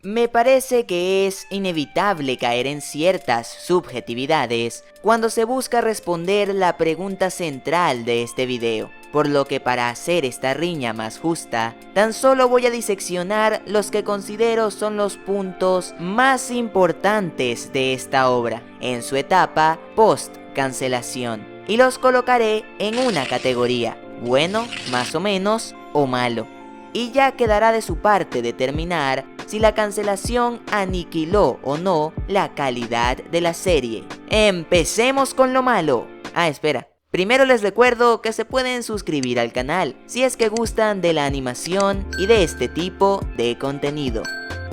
Me parece que es inevitable caer en ciertas subjetividades cuando se busca responder la pregunta central de este video, por lo que para hacer esta riña más justa, tan solo voy a diseccionar los que considero son los puntos más importantes de esta obra, en su etapa post-cancelación, y los colocaré en una categoría, bueno, más o menos, o malo. Y ya quedará de su parte determinar si la cancelación aniquiló o no la calidad de la serie. Empecemos con lo malo. Espera. Primero les recuerdo que se pueden suscribir al canal si es que gustan de la animación y de este tipo de contenido.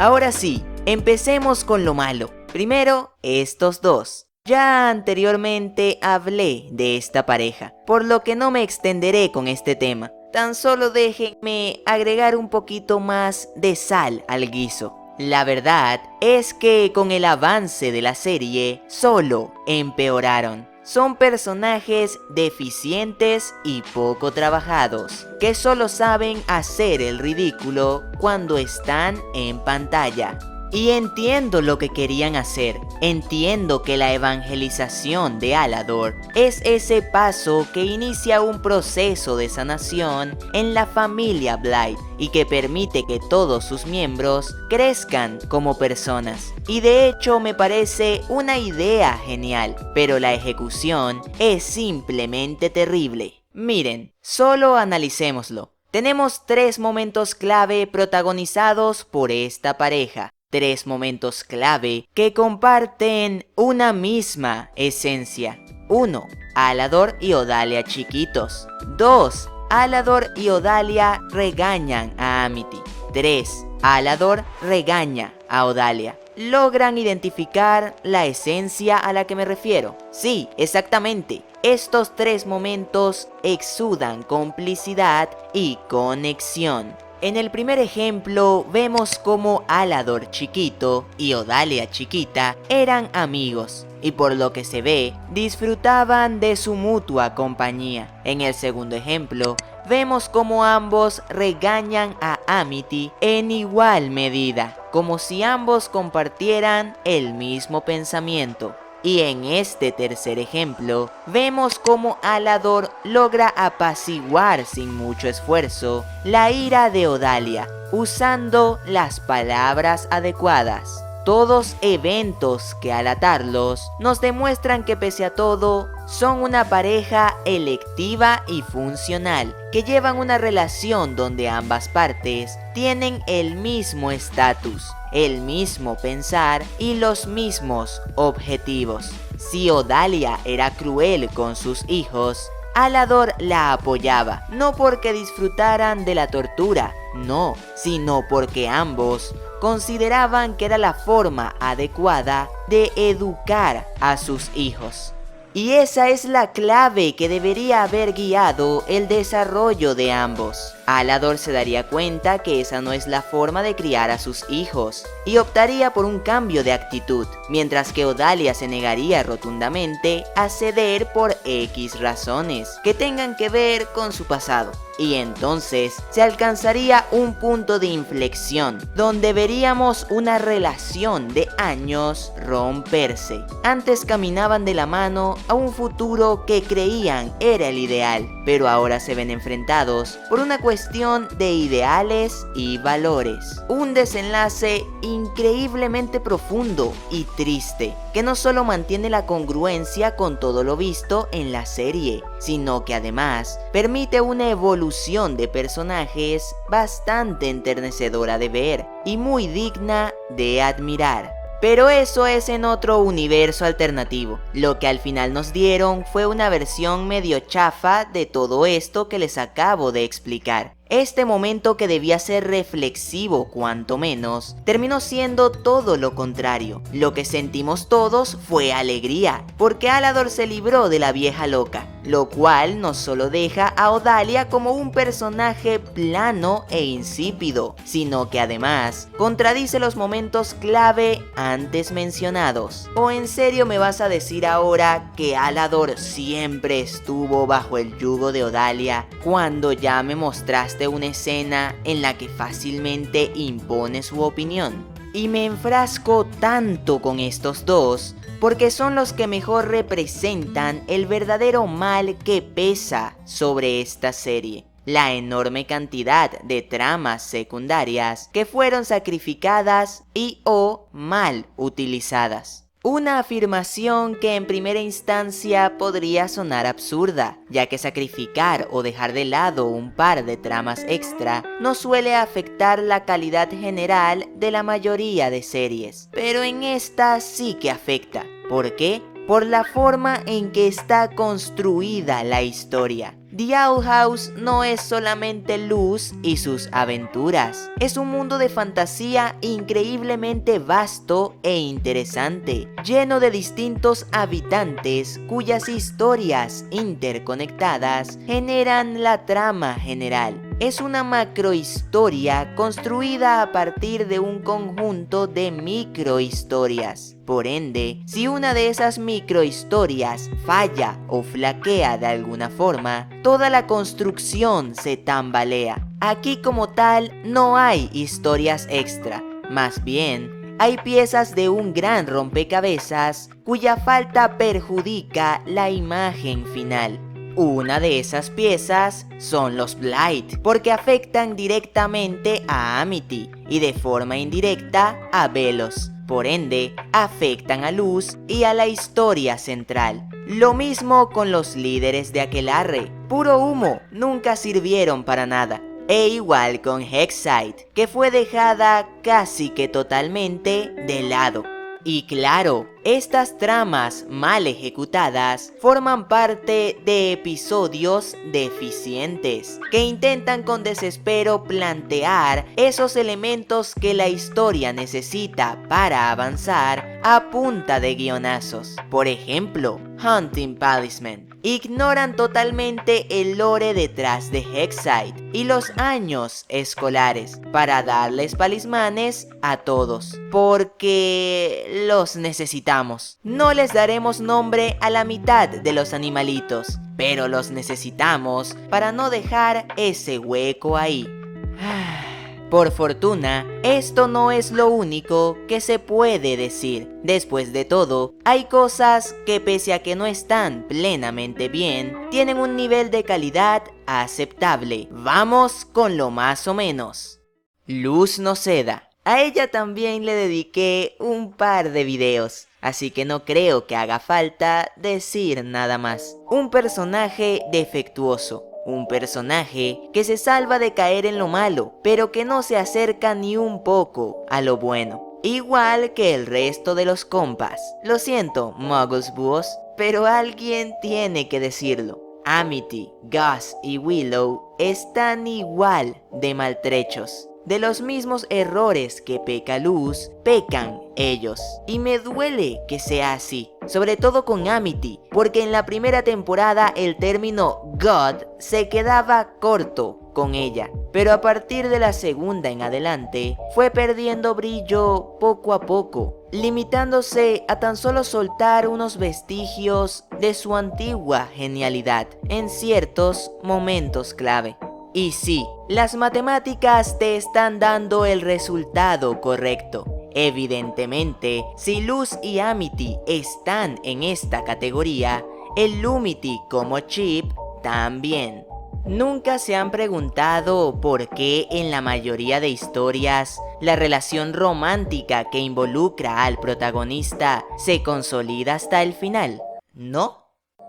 Ahora sí, empecemos con lo malo. Primero, estos dos. Ya anteriormente hablé de esta pareja, por lo que no me extenderé con este tema. Tan solo déjenme agregar un poquito más de sal al guiso. La verdad es que con el avance de la serie solo empeoraron. Son personajes deficientes y poco trabajados, que solo saben hacer el ridículo cuando están en pantalla. Y entiendo lo que querían hacer, entiendo que la evangelización de Alador es ese paso que inicia un proceso de sanación en la familia Blythe y que permite que todos sus miembros crezcan como personas. Y de hecho me parece una idea genial, pero la ejecución es simplemente terrible. Miren, solo analicémoslo. Tenemos 3 momentos clave protagonizados por esta pareja. 3 momentos clave que comparten una misma esencia. 1. Alador y Odalia chiquitos. 2. Alador y Odalia regañan a Amity. 3. Alador regaña a Odalia. ¿Logran identificar la esencia a la que me refiero? Sí, exactamente. Estos 3 momentos exudan complicidad y conexión. En el primer ejemplo vemos cómo Alador chiquito y Odalia chiquita eran amigos y por lo que se ve disfrutaban de su mutua compañía. En el segundo ejemplo vemos cómo ambos regañan a Amity en igual medida, como si ambos compartieran el mismo pensamiento. Y en este tercer ejemplo, vemos cómo Alador logra apaciguar sin mucho esfuerzo la ira de Odalia, usando las palabras adecuadas. Todos eventos que al atarlos nos demuestran que pese a todo, son una pareja electiva y funcional, que llevan una relación donde ambas partes tienen el mismo estatus, el mismo pensar y los mismos objetivos. Si Odalia era cruel con sus hijos, Alador la apoyaba, no porque disfrutaran de la tortura, no, sino porque ambos consideraban que era la forma adecuada de educar a sus hijos. Y esa es la clave que debería haber guiado el desarrollo de ambos. Alador se daría cuenta que esa no es la forma de criar a sus hijos y optaría por un cambio de actitud, mientras que Odalia se negaría rotundamente a ceder por X razones que tengan que ver con su pasado. Y entonces se alcanzaría un punto de inflexión donde veríamos una relación de años romperse. Antes caminaban de la mano a un futuro que creían era el ideal, pero ahora se ven enfrentados por una cuestión de ideales y valores. Un desenlace increíblemente profundo y triste, que no solo mantiene la congruencia con todo lo visto en la serie, sino que además permite una evolución de personajes bastante enternecedora de ver y muy digna de admirar. Pero eso es en otro universo alternativo. Lo que al final nos dieron fue una versión medio chafa de todo esto que les acabo de explicar. Este momento que debía ser reflexivo cuanto menos, terminó siendo todo lo contrario. Lo que sentimos todos fue alegría, porque Alador se libró de la vieja loca, lo cual no solo deja a Odalia como un personaje plano e insípido, sino que además contradice los momentos clave antes mencionados. ¿O en serio me vas a decir ahora que Alador siempre estuvo bajo el yugo de Odalia cuando ya me mostraste una escena en la que fácilmente impone su opinión? y me enfrasco tanto con estos dos porque son los que mejor representan el verdadero mal que pesa sobre esta serie: la enorme cantidad de tramas secundarias que fueron sacrificadas y o mal utilizadas. Una afirmación que en primera instancia podría sonar absurda, ya que sacrificar o dejar de lado un par de tramas extra no suele afectar la calidad general de la mayoría de series, pero en esta sí que afecta. ¿Por qué? Por la forma en que está construida la historia. The Owl House no es solamente Luz y sus aventuras, es un mundo de fantasía increíblemente vasto e interesante, lleno de distintos habitantes cuyas historias interconectadas generan la trama general. Es una macrohistoria construida a partir de un conjunto de microhistorias. Por ende, si una de esas microhistorias falla o flaquea de alguna forma, toda la construcción se tambalea. Aquí como tal no hay historias extra, más bien hay piezas de un gran rompecabezas cuya falta perjudica la imagen final. Una de esas piezas son los Blight, porque afectan directamente a Amity y de forma indirecta a Velos. Por ende, afectan a Luz y a la historia central. Lo mismo con los líderes de Aquelarre, puro humo, nunca sirvieron para nada. E igual con Hexside, que fue dejada casi que totalmente de lado. Y claro, estas tramas mal ejecutadas forman parte de episodios deficientes, que intentan con desespero plantear esos elementos que la historia necesita para avanzar a punta de guionazos. Por ejemplo, Hunting Palisman. Ignoran totalmente el lore detrás de Hexside y los años escolares para darles palismanes a todos, porque los necesitamos. No les daremos nombre a la mitad de los animalitos, pero los necesitamos para no dejar ese hueco ahí. Por fortuna, esto no es lo único que se puede decir. Después de todo, hay cosas que pese a que no están plenamente bien, tienen un nivel de calidad aceptable. Vamos con lo más o menos. Luz Noceda. A ella también le dediqué un par de videos, así que no creo que haga falta decir nada más. Un personaje defectuoso. Un personaje que se salva de caer en lo malo, pero que no se acerca ni un poco a lo bueno. Igual que el resto de los compas. Lo siento, Muggles Búhos, pero alguien tiene que decirlo. Amity, Gus y Willow están igual de maltrechos. De los mismos errores que peca Luz, pecan ellos. Y me duele que sea así, sobre todo con Amity, porque en la primera temporada el término God se quedaba corto con ella, pero a partir de la segunda en adelante fue perdiendo brillo poco a poco, limitándose a tan solo soltar unos vestigios de su antigua genialidad en ciertos momentos clave. Y sí, las matemáticas te están dando el resultado correcto. Evidentemente, si Luz y Amity están en esta categoría, el Lumity como Chip también. ¿Nunca se han preguntado por qué en la mayoría de historias la relación romántica que involucra al protagonista se consolida hasta el final? ¿No?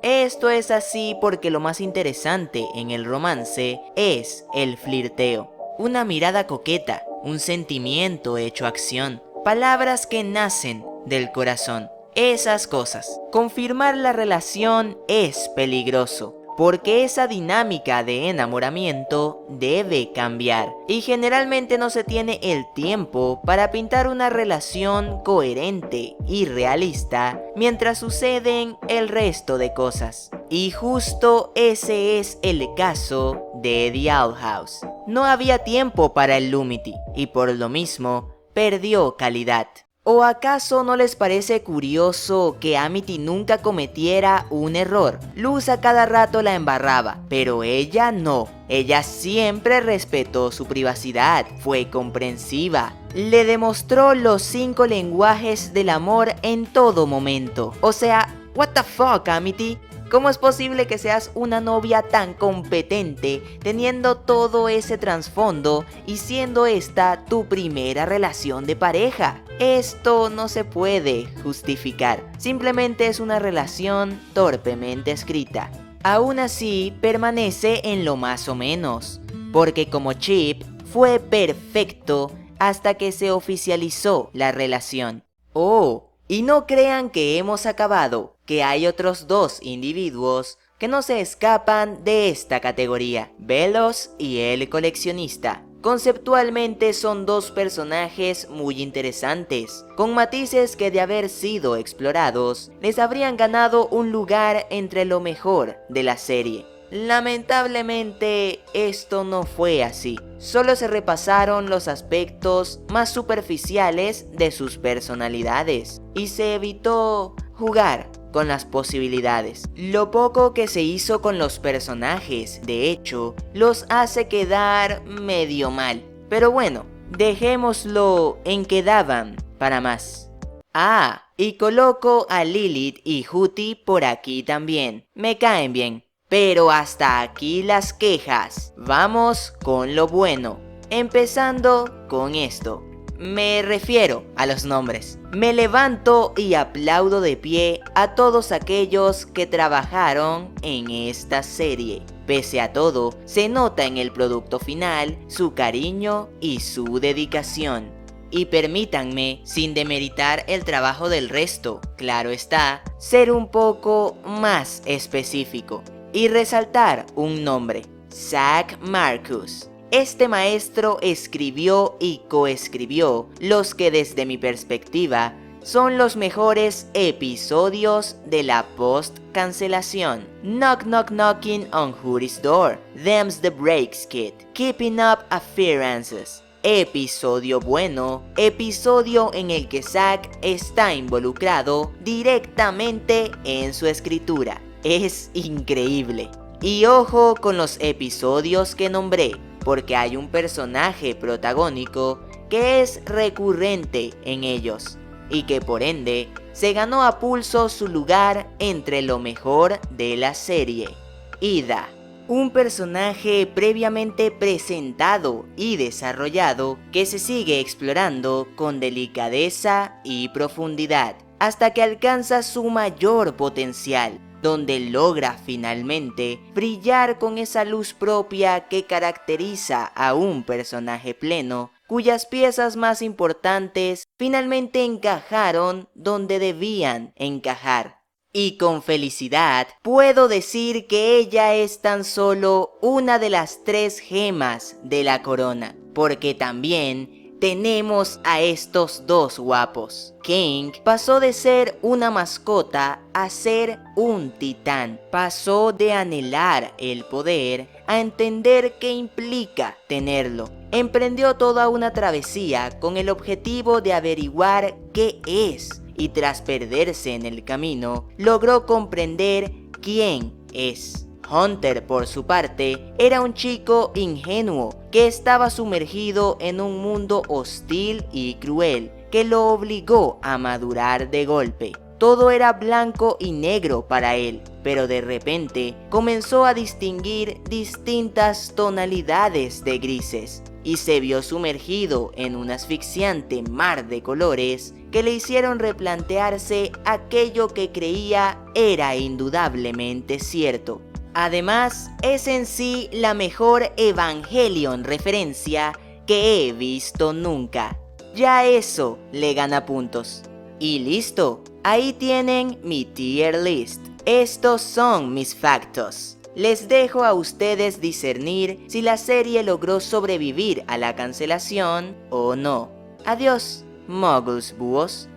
Esto es así porque lo más interesante en el romance es el flirteo. Una mirada coqueta, un sentimiento hecho acción, palabras que nacen del corazón. Esas cosas. Confirmar la relación es peligroso, porque esa dinámica de enamoramiento debe cambiar y generalmente no se tiene el tiempo para pintar una relación coherente y realista mientras suceden el resto de cosas. Y justo ese es el caso de The Owl House. No había tiempo para el Lumity y por lo mismo perdió calidad. ¿O acaso no les parece curioso que Amity nunca cometiera un error? Luz a cada rato la embarraba, pero ella no. Ella siempre respetó su privacidad, fue comprensiva, le demostró los 5 lenguajes del amor en todo momento. O sea, what the fuck, Amity? ¿Cómo es posible que seas una novia tan competente teniendo todo ese trasfondo y siendo esta tu primera relación de pareja? Esto no se puede justificar, simplemente es una relación torpemente escrita. Aún así, permanece en lo más o menos, porque como chip fue perfecto hasta que se oficializó la relación. Oh, y no crean que hemos acabado, que hay otros 2 individuos que no se escapan de esta categoría, Velos y el coleccionista. Conceptualmente son 2 personajes muy interesantes, con matices que de haber sido explorados, les habrían ganado un lugar entre lo mejor de la serie. Lamentablemente, esto no fue así. Solo se repasaron los aspectos más superficiales de sus personalidades y se evitó jugar con las posibilidades. Lo poco que se hizo con los personajes, de hecho, los hace quedar medio mal. Pero bueno, dejémoslo en que daban para más. Ah, y coloco a Lilith y Hooty por aquí también. Me caen bien. Pero hasta aquí las quejas. Vamos con lo bueno. Empezando con esto. Me refiero a los nombres. Me levanto y aplaudo de pie a todos aquellos que trabajaron en esta serie. Pese a todo, se nota en el producto final su cariño y su dedicación. Y permítanme, sin demeritar el trabajo del resto, claro está, ser un poco más específico. Y resaltar un nombre, Zach Marcus. Este maestro escribió y coescribió los que desde mi perspectiva son los mejores episodios de la post-cancelación. Knock Knock Knocking on Hooty's Door, Them's the Breaks Kid, Keeping Up Appearances. Episodio bueno, episodio en el que Zach está involucrado directamente en su escritura. Es increíble. Y ojo con los episodios que nombré, porque hay un personaje protagónico que es recurrente en ellos, y que por ende se ganó a pulso su lugar entre lo mejor de la serie. Ida, un personaje previamente presentado y desarrollado que se sigue explorando con delicadeza y profundidad, hasta que alcanza su mayor potencial, donde logra finalmente brillar con esa luz propia que caracteriza a un personaje pleno, cuyas piezas más importantes finalmente encajaron donde debían encajar. Y con felicidad puedo decir que ella es tan solo una de las 3 gemas de la corona, porque también tenemos a estos 2 guapos. King pasó de ser una mascota a ser un titán. Pasó de anhelar el poder a entender qué implica tenerlo. Emprendió toda una travesía con el objetivo de averiguar qué es, y tras perderse en el camino, logró comprender quién es. Hunter, por su parte, era un chico ingenuo que estaba sumergido en un mundo hostil y cruel que lo obligó a madurar de golpe. Todo era blanco y negro para él, pero de repente comenzó a distinguir distintas tonalidades de grises y se vio sumergido en un asfixiante mar de colores que le hicieron replantearse aquello que creía era indudablemente cierto. Además, es en sí la mejor Evangelion referencia que he visto nunca. Ya eso le gana puntos. Y listo, ahí tienen mi tier list. Estos son mis factos. Les dejo a ustedes discernir si la serie logró sobrevivir a la cancelación o no. Adiós, moguls búhos.